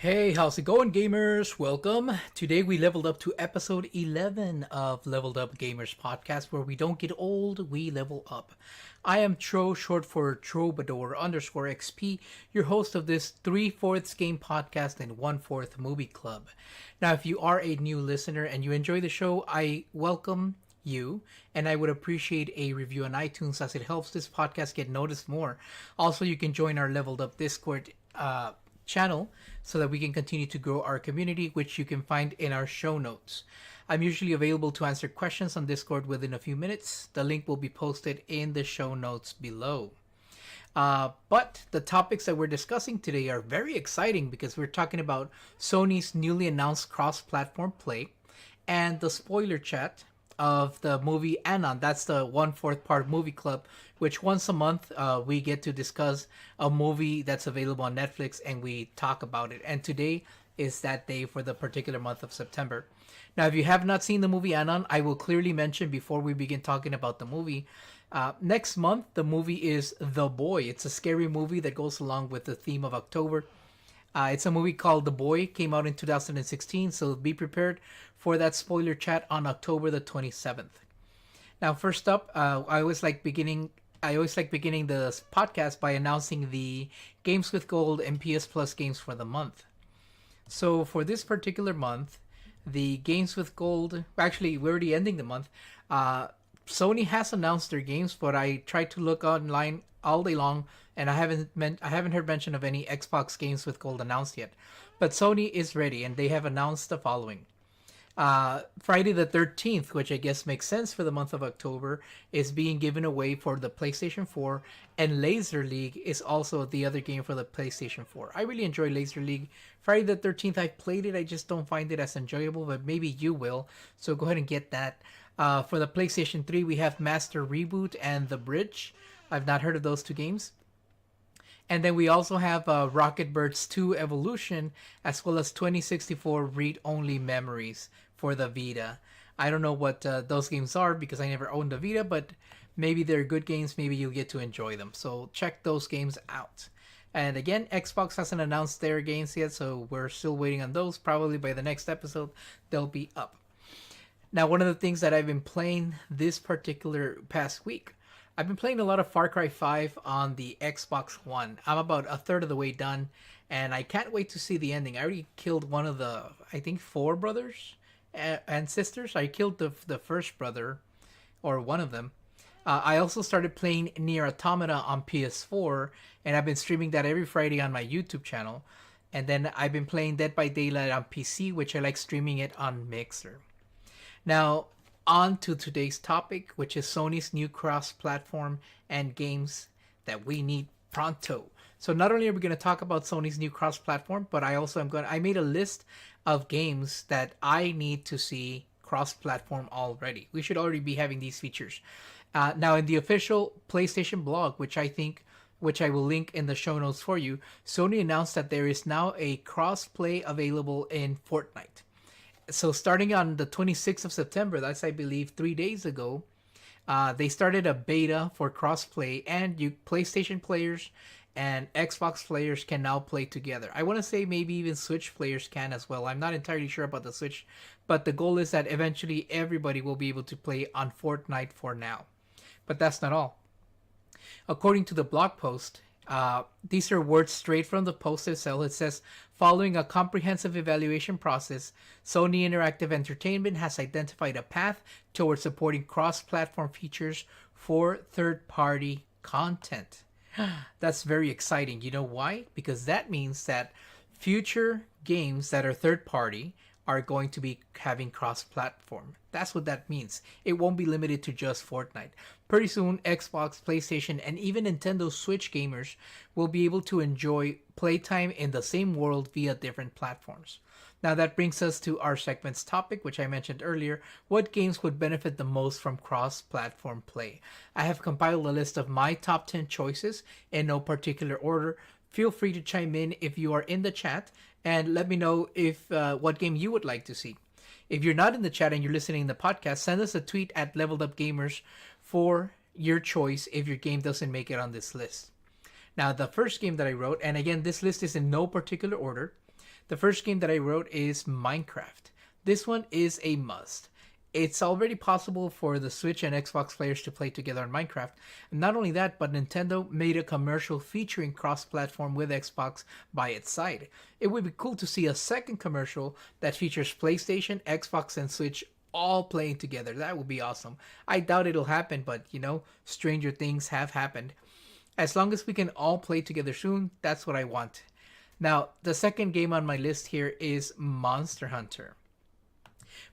Hey, how's it going, gamers? Welcome. Today we leveled up to episode 11 of Leveled Up Gamers podcast, where we don't get old, we level up. I am Tro, short for Troubadour underscore XP, your host of this 3/4 game podcast and 1/4 movie club. Now, if you are a new listener and you enjoy the show, I welcome you, and I would appreciate a review on iTunes as it helps this podcast get noticed more. Also, you can join our Leveled Up Discord channel so that we can continue to grow our community, which you can find in our show notes. I'm usually available to answer questions on Discord within a few minutes. The link will be posted in the show notes below. But the topics that we're discussing today are very exciting because we're talking about Sony's newly announced cross-platform play and the spoiler chat of the movie Anon. That's the 1/4 part movie club, which once a month we get to discuss a movie that's available on Netflix and we talk about it. And today is that day for the particular month of September. Now, if you have not seen the movie Anon, I will clearly mention before we begin talking about the movie. Next month, the movie is The Boy. It's a scary movie that goes along with the theme of October. It's a movie called The Boy, came out in 2016, so be prepared for that spoiler chat on October the 27th. Now, first up, I always like beginning the podcast by announcing the Games with Gold and PS Plus games for the month. So for this particular month, the Games with Gold, actually we're already ending the month. Sony has announced their games, but I tried to look online all day long, and I haven't heard mention of any Xbox games with gold announced yet. But Sony is ready, and they have announced the following. Friday the 13th, which I guess makes sense for the month of October, is being given away for the PlayStation 4, and Laser League is also the other game for the PlayStation 4. I really enjoy Laser League. Friday the 13th, I've played it, I just don't find it as enjoyable, but maybe you will, so go ahead and get that. For the PlayStation 3, we have Master Reboot and The Bridge. I've not heard of those two games. And then we also have Rocket Birds 2 Evolution, as well as 2064 Read-Only Memories for the Vita. I don't know what those games are because I never owned a Vita, but maybe they're good games. Maybe you'll get to enjoy them. So check those games out. And again, Xbox hasn't announced their games yet, so we're still waiting on those. Probably by the next episode, they'll be up. Now, one of the things that I've been playing this particular past week, I've been playing a lot of Far Cry 5 on the Xbox One. I'm about a third of the way done, and I can't wait to see the ending. I already killed one of the, I think, 4 brothers and sisters. I killed the first brother, or one of them. I also started playing Nier Automata on PS4, and I've been streaming that every Friday on my YouTube channel. And then I've been playing Dead by Daylight on PC, which I like streaming it on Mixer. Now, on to today's topic, which is Sony's new cross-platform and games that we need pronto. So not only are we going to talk about Sony's new cross-platform, but I made a list of games that I need to see cross-platform already. We should already be having these features. Now, in the official PlayStation blog, which I will link in the show notes for you, Sony announced that there is now a cross-play available in Fortnite. So starting on the 26th of September, that's I believe 3 days ago, they started a beta for crossplay, and PlayStation players and Xbox players can now play together. I want to say maybe even Switch players can as well. I'm not entirely sure about the Switch, but the goal is that eventually everybody will be able to play on Fortnite for now. But that's not all. According to the blog post, these are words straight from the post itself. It says, following a comprehensive evaluation process, Sony Interactive Entertainment has identified a path towards supporting cross-platform features for third-party content. That's very exciting. You know why? Because that means that future games that are third-party are going to be having cross-platform. That's what that means. It won't be limited to just Fortnite. Pretty soon, Xbox, PlayStation, and even Nintendo Switch gamers will be able to enjoy playtime in the same world via different platforms. Now that brings us to our segment's topic, which I mentioned earlier. What games would benefit the most from cross-platform play? I have compiled a list of my top 10 choices in no particular order. Feel free to chime in if you are in the chat and let me know if what game you would like to see. If you're not in the chat and you're listening in the podcast, send us a tweet at Leveled Up Gamers for your choice if your game doesn't make it on this list. Now, the first game that I wrote, and again, this list is in no particular order. The first game that I wrote is Minecraft. This one is a must. It's already possible for the Switch and Xbox players to play together on Minecraft. And not only that, but Nintendo made a commercial featuring cross-platform with Xbox by its side. It would be cool to see a second commercial that features PlayStation, Xbox, and Switch all playing together. That would be awesome. I doubt it'll happen, but stranger things have happened. As long as we can all play together soon, that's what I want. Now, the second game on my list here is Monster Hunter.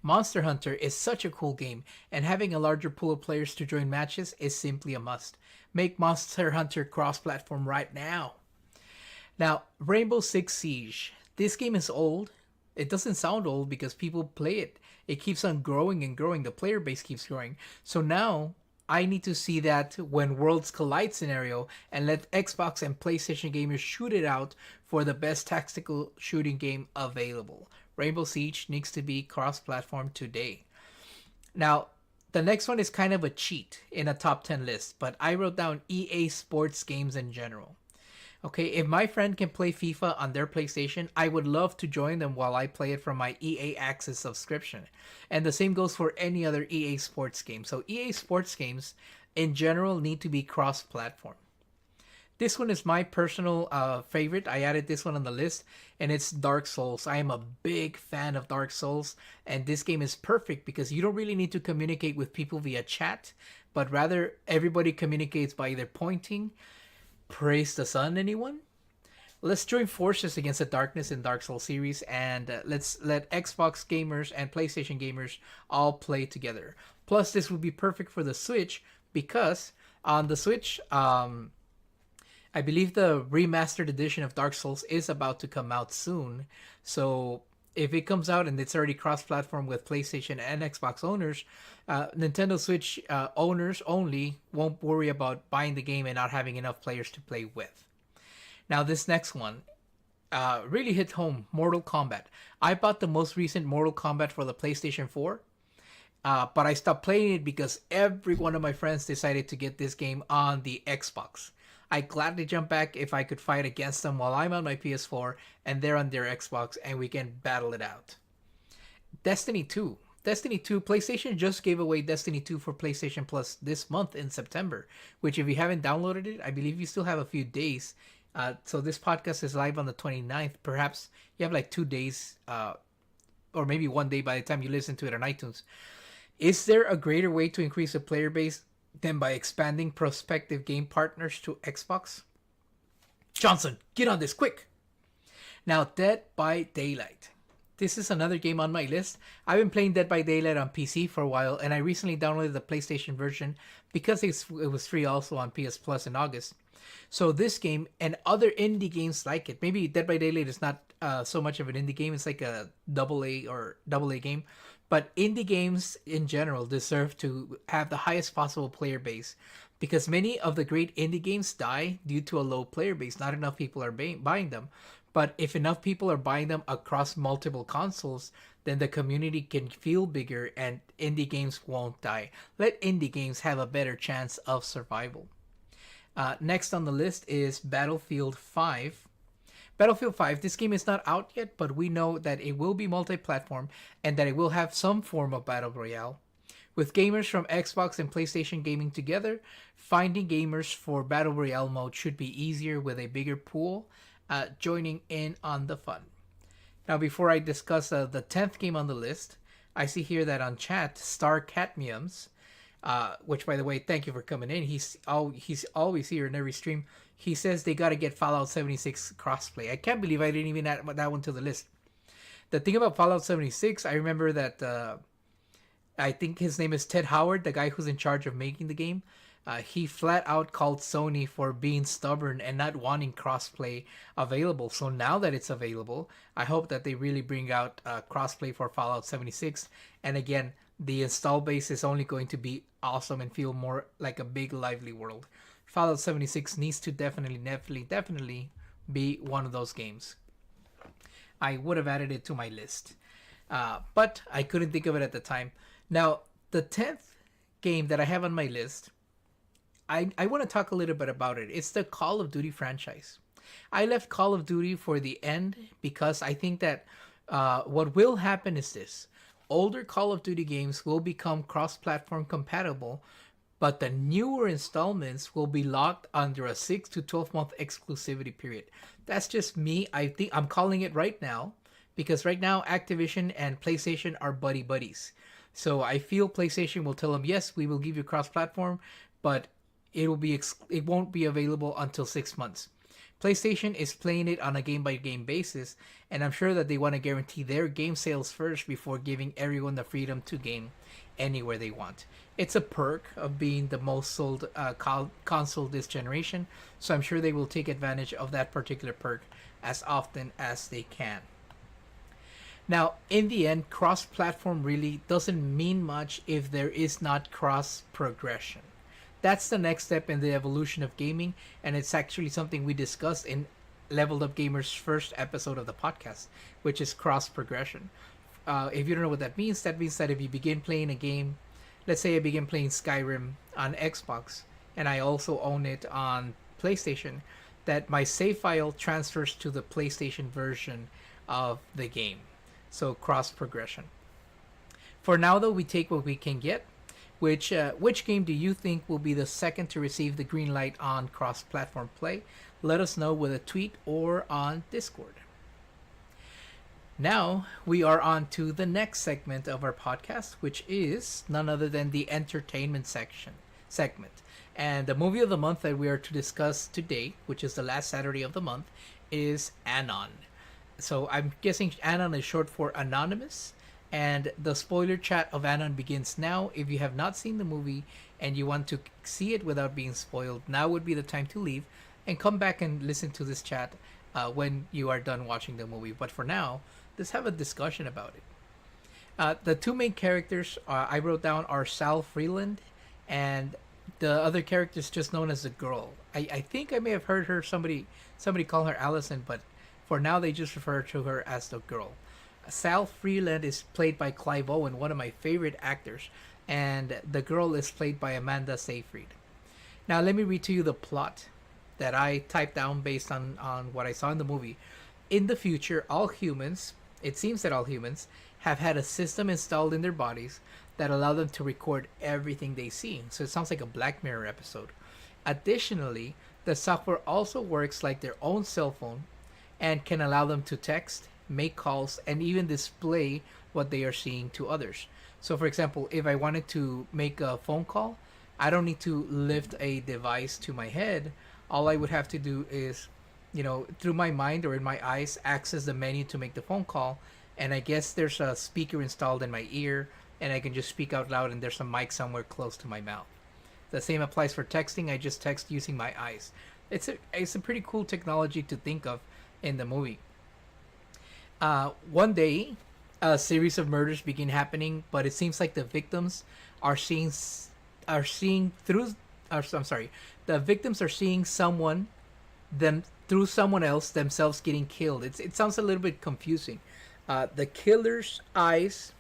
Monster Hunter is such a cool game, and having a larger pool of players to join matches is simply a must. Make Monster Hunter cross-platform right now. Now, Rainbow Six Siege. This game is old. It doesn't sound old because people play it. It keeps on growing and growing. The player base keeps growing. So now I need to see that when worlds collide scenario and let Xbox and PlayStation gamers shoot it out for the best tactical shooting game available. Rainbow Siege needs to be cross-platform today. Now, the next one is kind of a cheat in a top 10 list, but I wrote down EA Sports games in general. Okay, if my friend can play FIFA on their PlayStation, I would love to join them while I play it from my EA Access subscription. And the same goes for any other EA Sports game. So EA Sports games in general need to be cross-platform. This one is my personal favorite. I added this one on the list, and it's Dark Souls. I am a big fan of Dark Souls, and this game is perfect because you don't really need to communicate with people via chat, but rather everybody communicates by either pointing. Praise the sun, anyone? Let's join forces against the darkness in Dark Souls series, and let's let Xbox gamers and PlayStation gamers all play together. Plus, this would be perfect for the Switch because on the Switch, I believe the remastered edition of Dark Souls is about to come out soon. So if it comes out and it's already cross-platform with PlayStation and Xbox owners, Nintendo Switch owners only won't worry about buying the game and not having enough players to play with. Now this next one really hit home, Mortal Kombat. I bought the most recent Mortal Kombat for the PlayStation 4, but I stopped playing it because every one of my friends decided to get this game on the Xbox. I gladly jump back if I could fight against them while I'm on my PS4 and they're on their Xbox and we can battle it out. Destiny 2. Destiny 2, PlayStation just gave away Destiny 2 for PlayStation Plus this month in September, which if you haven't downloaded it, I believe you still have a few days. So this podcast is live on the 29th. Perhaps you have like 2 days or maybe 1 day by the time you listen to it on iTunes. Is there a greater way to increase the player base than by expanding prospective game partners to Xbox? Johnson, get on this quick! Now, Dead by Daylight. This is another game on my list. I've been playing Dead by Daylight on PC for a while, and I recently downloaded the PlayStation version because it was free also on PS Plus in August. So this game and other indie games like it, maybe Dead by Daylight is not so much of an indie game, it's like a double A game, but indie games in general deserve to have the highest possible player base because many of the great indie games die due to a low player base. Not enough people are buying them. But if enough people are buying them across multiple consoles, then the community can feel bigger and indie games won't die. Let indie games have a better chance of survival. Next on the list is Battlefield 5. Battlefield 5, this game is not out yet, but we know that it will be multi-platform and that it will have some form of Battle Royale. With gamers from Xbox and PlayStation gaming together, finding gamers for Battle Royale mode should be easier with a bigger pool joining in on the fun. Now, before I discuss the 10th game on the list, I see here that on chat, Star Cadmiums, which, by the way, thank you for coming in. He's always here in every stream. He says they got to get Fallout 76 crossplay. I can't believe I didn't even add that one to the list. The thing about Fallout 76, I remember that I think his name is Ted Howard, the guy who's in charge of making the game. He flat out called Sony for being stubborn and not wanting crossplay available. So now that it's available, I hope that they really bring out crossplay for Fallout 76. And again, the install base is only going to be awesome and feel more like a big lively world. Fallout 76 needs to definitely be one of those games. I would have added it to my list, but I couldn't think of it at the time. Now, the 10th game that I have on my list, I want to talk a little bit about it. It's the Call of Duty franchise. I left Call of Duty for the end because I think that what will happen is this: older Call of Duty games will become cross-platform compatible, but the newer installments will be locked under a 6 to 12 month exclusivity period. That's just me. I think I'm calling it right now because right now Activision and PlayStation are buddy buddies. So I feel PlayStation will tell them, yes, we will give you cross-platform, but it won't be available until 6 months. PlayStation is playing it on a game by game basis, and I'm sure that they want to guarantee their game sales first before giving everyone the freedom to game anywhere they want. It's a perk of being the most sold console this generation, so I'm sure they will take advantage of that particular perk as often as they can. Now, in the end, cross platform really doesn't mean much if there is not cross progression. That's the next step in the evolution of gaming, and it's actually something we discussed in Leveled Up Gamer's first episode of the podcast, which is cross progression. If you don't know what that means that if you begin playing a game, let's say I begin playing Skyrim on Xbox, and I also own it on PlayStation, that my save file transfers to the PlayStation version of the game. So cross progression. For now, though, we take what we can get. Which game do you think will be the second to receive the green light on cross-platform play? Let us know with a tweet or on Discord. Now we are on to the next segment of our podcast, which is none other than the entertainment segment. And the movie of the month that we are to discuss today, which is the last Saturday of the month, is Anon. So I'm guessing Anon is short for Anonymous. And the spoiler chat of Anon begins now. If you have not seen the movie and you want to see it without being spoiled, now would be the time to leave and come back and listen to this chat when you are done watching the movie. But for now, let's have a discussion about it. The two main characters I wrote down are Sal Freeland and the other character is just known as the girl. I think I may have heard somebody call her Allison, but for now they just refer to her as the girl. Sal Freeland is played by Clive Owen, one of my favorite actors, and the girl is played by Amanda Seyfried. Now let me read to you the plot that I typed down based on what I saw in the movie. In the future, it seems that all humans, have had a system installed in their bodies that allow them to record everything they see. So it sounds like a Black Mirror episode. Additionally, the software also works like their own cell phone and can allow them to text, make calls, and even display what they are seeing to others. So for example, if I wanted to make a phone call, I don't need to lift a device to my head. All I would have to do is, through my mind or in my eyes, access the menu to make the phone call. And I guess there's a speaker installed in my ear and I can just speak out loud and there's a mic somewhere close to my mouth. The same applies for texting. I just text using my eyes. It's a pretty cool technology to think of in the movie. One day, a series of murders begin happening, but it seems like the victims are seeing through. The victims are seeing them through someone else themselves getting killed. It sounds a little bit confusing. The killer's eyes,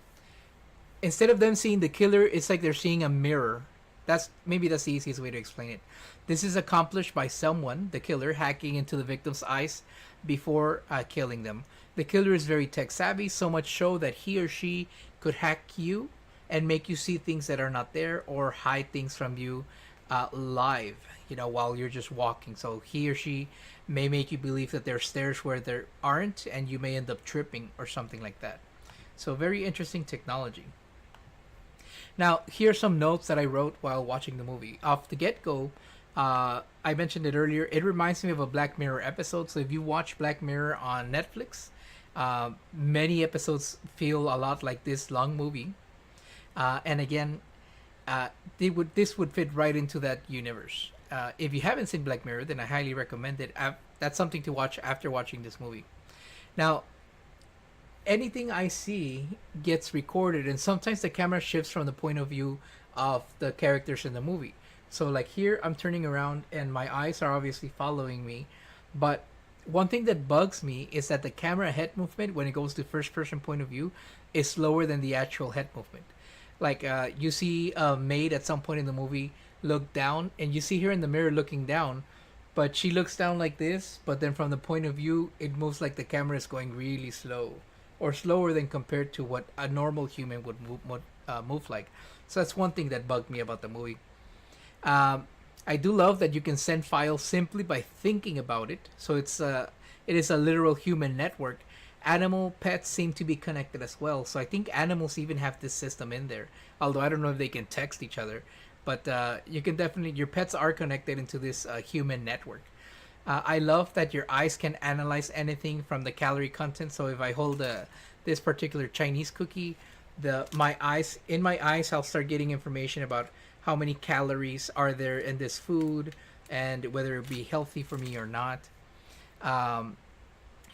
instead of them seeing the killer, it's like they're seeing a mirror. That's the easiest way to explain it. This is accomplished by someone, the killer, hacking into the victim's eyes before killing them. The killer is very tech savvy, so much so that he or she could hack you and make you see things that are not there or hide things from you live, while you're just walking. So he or she may make you believe that there are stairs where there aren't and you may end up tripping or something like that. So very interesting technology. Now, here are some notes that I wrote while watching the movie. Off the get-go, I mentioned it earlier, it reminds me of a Black Mirror episode. So if you watch Black Mirror on Netflix, many episodes feel a lot like this long movie. And again, this would fit right into that universe. If you haven't seen Black Mirror, then I highly recommend it. That's something to watch after watching this movie. Now, anything I see gets recorded, and sometimes the camera shifts from the point of view of the characters in the movie. So like here, I'm turning around and my eyes are obviously following me. But one thing that bugs me is that the camera head movement, when it goes to first person point of view, is slower than the actual head movement. Like you see a maid at some point in the movie look down, and you see her in the mirror looking down, but she looks down like this, but then from the point of view, it moves like the camera is going really slow, or slower than compared to what a normal human would move like. So that's one thing that bugged me about the movie. Um, I do love that you can send files simply by thinking about it. So it is a literal human network. Animal pets seem to be connected as well. So I think animals even have this system in there. Although I don't know if they can text each other, but you can definitely your pets are connected into this human network. I love that your eyes can analyze anything from the calorie content. So if I hold this particular Chinese cookie, the my eyes in my eyes, I'll start getting information about how many calories are there in this food and whether it be healthy for me or not. Um,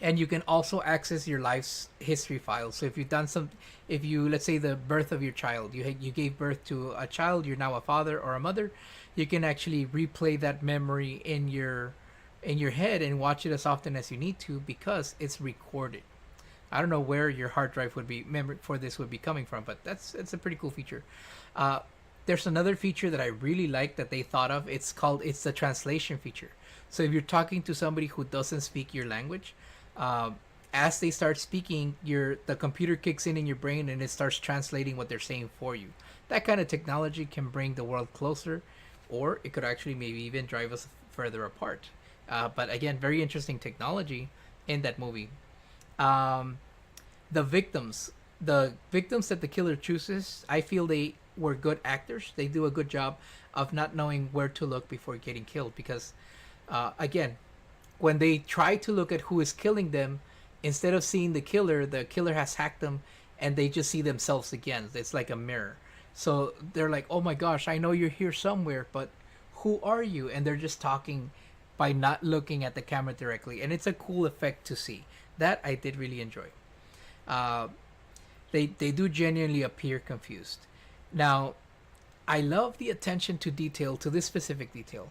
and you can also access your life's history files. So if you let's say the birth of your child, you gave birth to a child, you're now a father or a mother, you can actually replay that memory in your head and watch it as often as you need to because it's recorded. I don't know where your hard drive would be memory for this would be coming from, but it's a pretty cool feature. Uh, there's another feature that I really like that they thought of. It's the translation feature. So if you're talking to somebody who doesn't speak your language, uh, as they start speaking, the computer kicks in your brain and it starts translating what they're saying for you. That kind of technology can bring the world closer, or it could actually maybe even drive us further apart. But again, very interesting technology in that movie. Um, the victims that the killer chooses, I feel they were good actors. They do a good job of not knowing where to look before getting killed because, again, when they try to look at who is killing them, instead of seeing the killer has hacked them, and they just see themselves again. It's like a mirror. So they're like, "Oh my gosh, I know you're here somewhere, but who are you?" And they're just talking by not looking at the camera directly, and it's a cool effect to see. That I did really enjoy. Uh, they do genuinely appear confused. Now, I love the attention to detail, to this specific detail.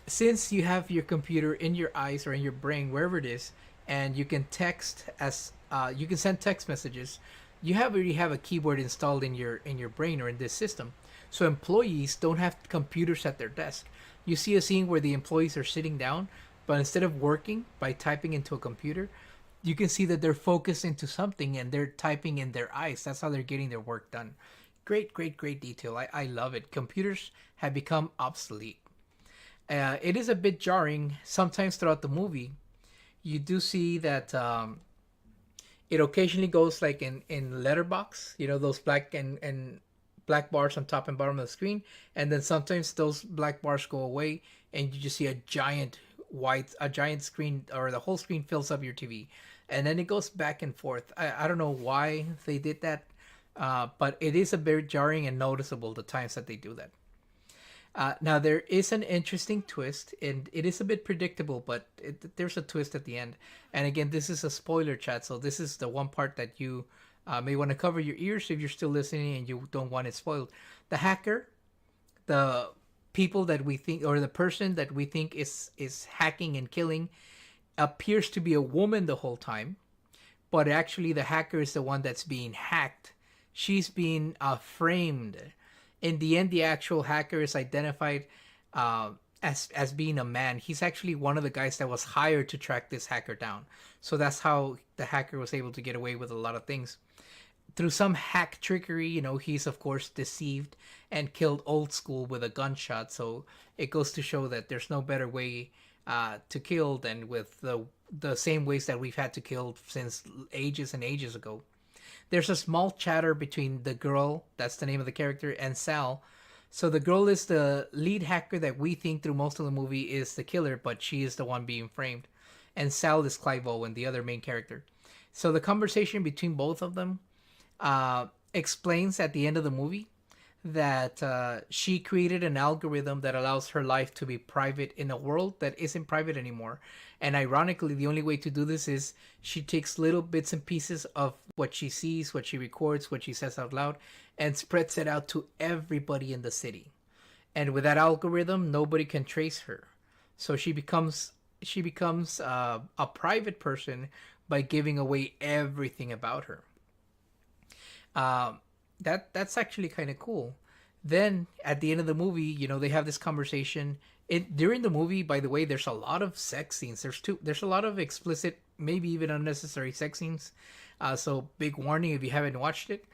Since you have your computer in your eyes or in your brain, wherever it is, and you can send text messages, you already have a keyboard installed in your brain or in this system. So employees don't have computers at their desk. You see a scene where the employees are sitting down, but instead of working by typing into a computer, you can see that they're focused into something and they're typing in their eyes. That's how they're getting their work done. Great, great, great detail. I love it. Computers have become obsolete. It is a bit jarring sometimes throughout the movie. You do see that it occasionally goes like in letterbox, those and black bars on top and bottom of the screen, and then sometimes those black bars go away and you just see a giant screen, or the whole screen fills up your TV, and then it goes back and forth. I don't know why they did that, but it is a bit jarring and noticeable the times that they do that. Now there is an interesting twist, and it is a bit predictable, but there's a twist at the end. And again, this is a spoiler chat, so this is the one part that you may want to cover your ears if you're still listening and you don't want it spoiled. The hacker, the people that we think, or the person that we think is hacking and killing, appears to be a woman the whole time, but actually the hacker is the one that's being hacked. She's being framed. In the end, the actual hacker is identified as being a man. He's actually one of the guys that was hired to track this hacker down. So that's how the hacker was able to get away with a lot of things. Through some hack trickery, he's of course deceived and killed old school with a gunshot. So it goes to show that there's no better way to kill than with the same ways that we've had to kill since ages and ages ago. There's a small chatter between the girl, that's the name of the character, and Sal. So the girl is the lead hacker that we think through most of the movie is the killer, but she is the one being framed. And Sal is Clive Owen, the other main character. So the conversation between both of them explains at the end of the movie that she created an algorithm that allows her life to be private in a world that isn't private anymore. And ironically, the only way to do this is she takes little bits and pieces of what she sees, what she records, what she says out loud, and spreads it out to everybody in the city. And with that algorithm, nobody can trace her. So she becomes a private person by giving away everything about her. Um, that's actually kind of cool. Then at the end of the movie, they have this conversation. During the movie, by the way, there's a lot of sex scenes. There's a lot of explicit, maybe even unnecessary sex scenes. So big warning if you haven't watched it.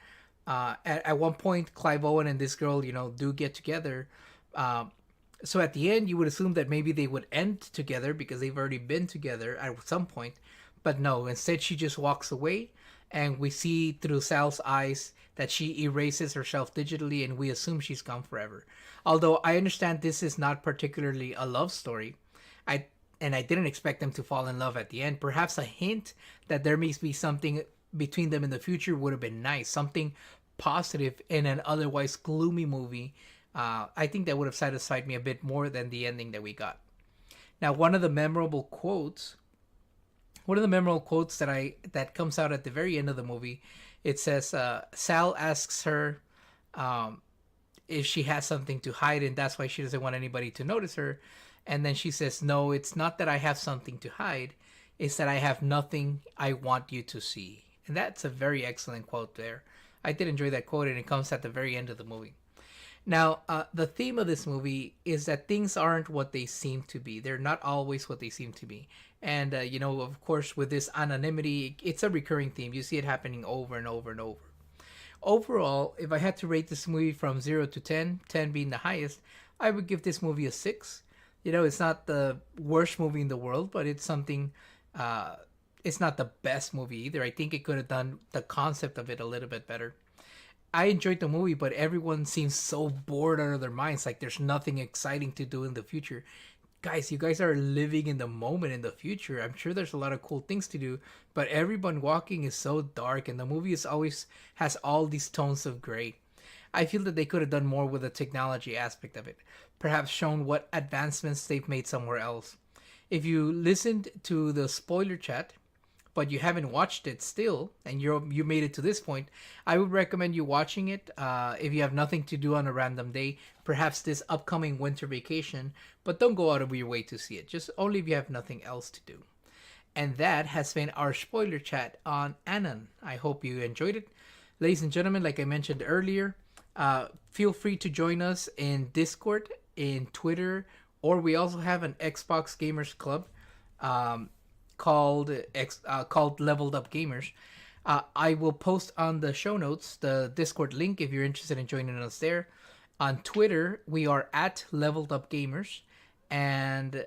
At one point, Clive Owen and this girl, do get together. So at the end, you would assume that maybe they would end together because they've already been together at some point. But no, instead she just walks away, and we see through Sal's eyes that she erases herself digitally, and we assume she's gone forever. Although I understand this is not particularly a love story, I didn't expect them to fall in love at the end. Perhaps a hint that there may be something between them in the future would have been nice. Something positive in an otherwise gloomy movie. I think that would have satisfied me a bit more than the ending that we got. Now, one of the memorable quotes that comes out at the very end of the movie, it says, Sal asks her if she has something to hide, and that's why she doesn't want anybody to notice her. And then she says, no, it's not that I have something to hide. It's that I have nothing I want you to see. And that's a very excellent quote there. I did enjoy that quote, and it comes at the very end of the movie. Now, the theme of this movie is that things aren't what they seem to be. They're not always what they seem to be. And, of course, with this anonymity, it's a recurring theme. You see it happening over and over and over. Overall, if I had to rate this movie from 0 to 10, 10 being the highest, I would give this movie a 6. It's not the worst movie in the world, but it's something... it's not the best movie either. I think it could have done the concept of it a little bit better. I enjoyed the movie, but everyone seems so bored out of their minds. Like there's nothing exciting to do in the future. Guys, you guys are living in the moment in the future. I'm sure there's a lot of cool things to do, but everyone walking is so dark, and the movie always has all these tones of gray. I feel that they could have done more with the technology aspect of it. Perhaps shown what advancements they've made somewhere else. If you listened to the spoiler chat, but you haven't watched it still, and you made it to this point, I would recommend you watching it if you have nothing to do on a random day, perhaps this upcoming winter vacation, but don't go out of your way to see it, just only if you have nothing else to do. And that has been our spoiler chat on Anon. I hope you enjoyed it. Ladies and gentlemen, like I mentioned earlier, feel free to join us in Discord, in Twitter, or we also have an Xbox Gamers Club, called Leveled Up Gamers. I will post on the show notes the Discord link if you're interested in joining us there. On Twitter, we are at Leveled Up Gamers, and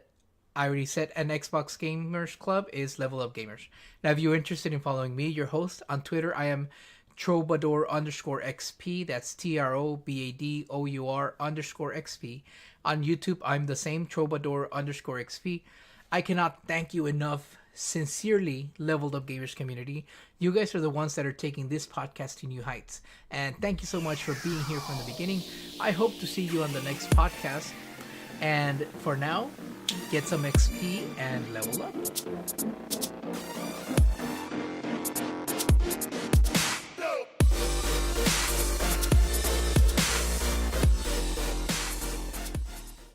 I already said an Xbox Gamers Club is Level Up Gamers. Now, if you're interested in following me, your host, on Twitter, I am Troubadour_XP. That's TROBADOUR_XP. On YouTube, I'm the same, Troubadour_XP. I cannot thank you enough, sincerely, Leveled Up Gamers community. You guys are the ones that are taking this podcast to new heights. And thank you so much for being here from the beginning. I hope to see you on the next podcast. And for now, get some XP and level up.